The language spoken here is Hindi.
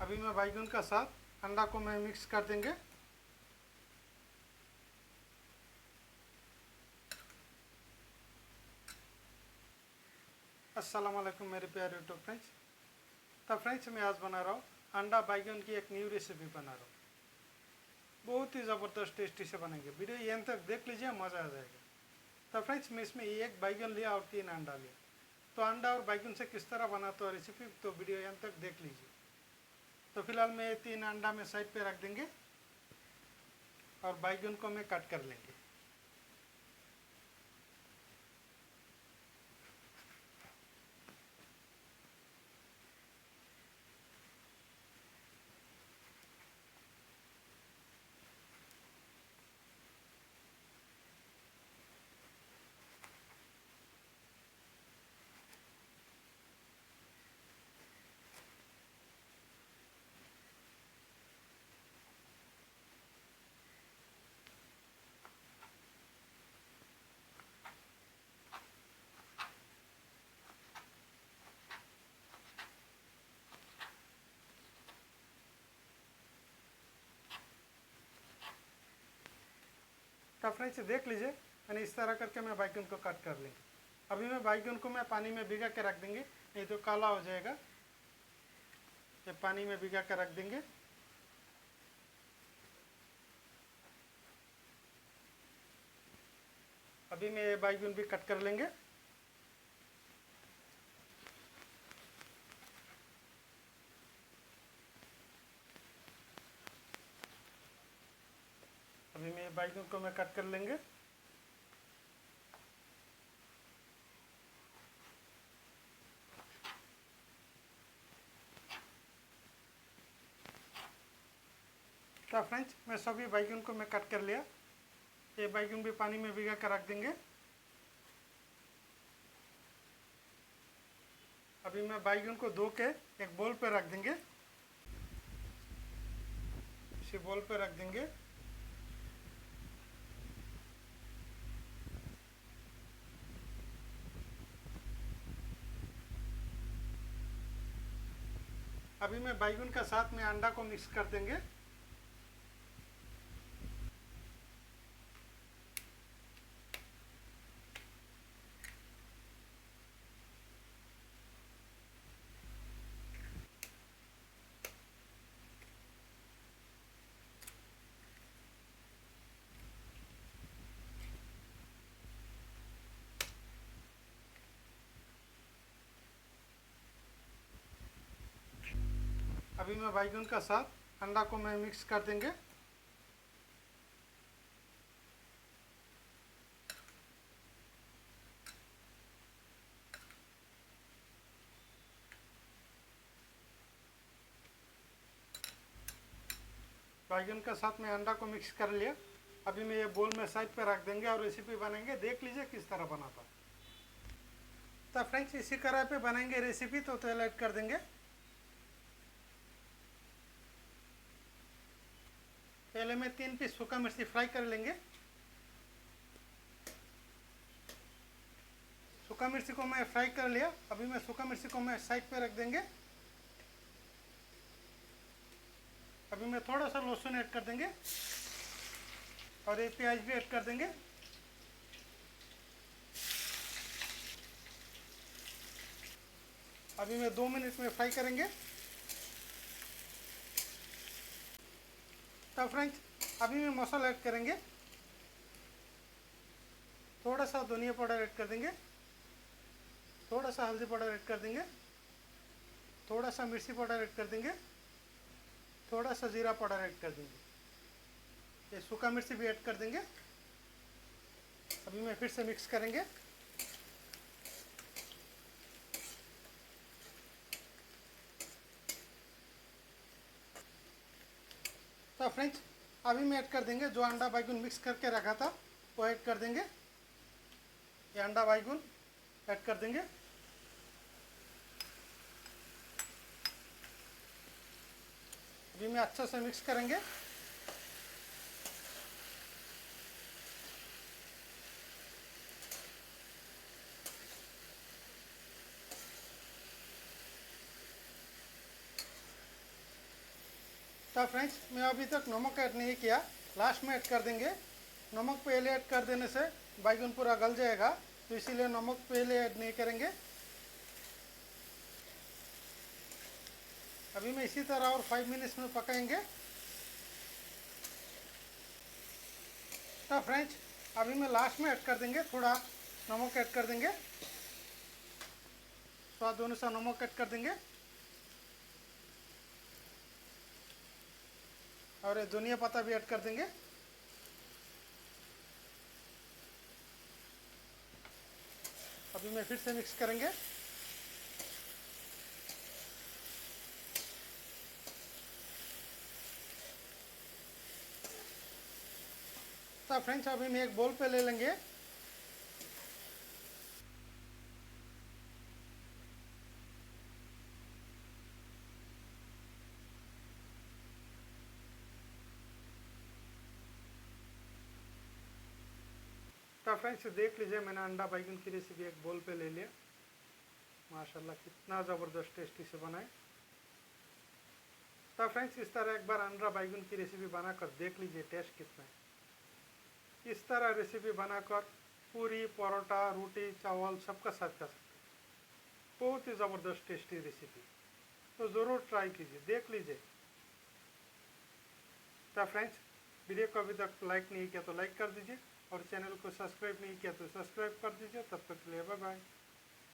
अभी मैं बैगन का साथ अंडा को मैं मिक्स कर देंगे। अस्सलाम वालेकुम मेरे प्यारे यूट्यूब फ्रेंड्स। तो फ्रेंड्स मैं आज बना रहा हूँ अंडा बैगन की एक न्यू रेसिपी बना रहा हूँ। बहुत ही ज़बरदस्त टेस्टी से बनेंगे। वीडियो यहाँ तक देख लीजिए, मज़ा आ जाएगा। तो फ्रेंड्स मैं इसमें एक बैगन लिया और 3 अंडा लिया। तो अंडा और बैगन से किस तरह बनाता हूँ रेसिपी, तो वीडियो यहाँ तक देख लीजिए। तो फिलहाल मैं ये 3 अंडा में साइड पे रख देंगे और बैगन को मैं कट कर लेंगे। तो फ्रेंड्स देख लीजिए, मैंने इस तरह करके मैं बैगन को कट कर लेंगे। अभी मैं बैगन को मैं पानी में भिगा के रख देंगे, नहीं तो काला हो जाएगा। ये पानी में भिगा के रख देंगे। अभी मैं ये बैगन भी कट कर लेंगे। अभी मैं बैगन को मैं कट कर लेंगे। तो फ्रेंड्स मैं सभी बैगन को मैं कट कर लिया। ये बैगन भी पानी में भिगा कर रख देंगे। अभी मैं बैगन को धो के एक बोल पे रख देंगे। इसी बोल पे रख देंगे। अभी मैं बैगन के साथ में अंडा को मिक्स कर देंगे। अभी मैं बैगन का साथ अंडा को मैं मिक्स कर देंगे। बैगन के साथ में अंडा को मिक्स कर लिया। अभी मैं ये बोल में साइड पे रख देंगे और रेसिपी बनाएंगे। देख लीजिए किस तरह बनाता। तो फ्रेंड्स इसी कढ़ाई पे बनाएंगे रेसिपी। तो तेल ऐड कर देंगे। पहले में 3 पीस सूखा मिर्ची फ्राई कर लेंगे। सूखा मिर्ची को मैं फ्राई कर लिया। अभी मैं सूखा मिर्ची को मैं साइड पे रख देंगे। अभी मैं थोड़ा सा लहसुन ऐड कर देंगे और एक प्याज भी ऐड कर देंगे। अभी मैं 2 मिनट में फ्राई करेंगे। तो फ्रेंड्स अभी मैं मसाला ऐड करेंगे। थोड़ा सा धनिया पाउडर ऐड कर देंगे। थोड़ा सा हल्दी पाउडर ऐड कर देंगे। थोड़ा सा मिर्ची पाउडर ऐड कर देंगे। थोड़ा सा जीरा पाउडर ऐड कर देंगे। ये सूखा मिर्ची भी ऐड कर देंगे। अभी मैं फिर से मिक्स करेंगे। तो फ्रेंड्स अभी मैं ऐड कर देंगे जो अंडा बैगन मिक्स करके रखा था वो ऐड कर देंगे। ये अंडा बैगन ऐड कर देंगे। अभी मैं अच्छे से मिक्स करेंगे। तो फ्रेंड्स मैं अभी तक नमक ऐड नहीं किया, लास्ट में ऐड कर देंगे। नमक पहले ऐड कर देने से बैगन पूरा गल जाएगा, तो इसीलिए नमक पहले ऐड नहीं करेंगे। अभी मैं इसी तरह और 5 मिनट्स में पकाएंगे। तो फ्रेंड्स अभी मैं लास्ट में ऐड कर देंगे, थोड़ा नमक ऐड कर देंगे, स्वाद अनुसार नमक ऐड कर देंगे। और ये धनिया पत्ता भी ऐड कर देंगे। अभी मैं फिर से मिक्स करेंगे। तो फ्रेंड्स अभी मैं एक बोल पे ले लेंगे। तो फ्रेंड्स देख लीजिए, मैंने अंडा बैगन की रेसिपी एक बोल पे ले लिया। माशाल्लाह कितना ज़बरदस्त टेस्टी से बनाए। तो फ्रेंड्स इस तरह एक बार अंडा बैगन की रेसिपी बनाकर देख लीजिए, टेस्ट कितना है। इस तरह रेसिपी बनाकर पूरी, परोठा, रोटी, चावल सबका साथ खा सकते हैं। बहुत ही ज़बरदस्त टेस्टी रेसिपी, तो ज़रूर ट्राई कीजिए, देख लीजिए। तो फ्रेंड्स वीडियो को अभी तक लाइक नहीं किया तो लाइक कर दीजिए, और चैनल को सब्सक्राइब नहीं किया तो सब्सक्राइब कर दीजिए। तब तक के लिए बाय बाय।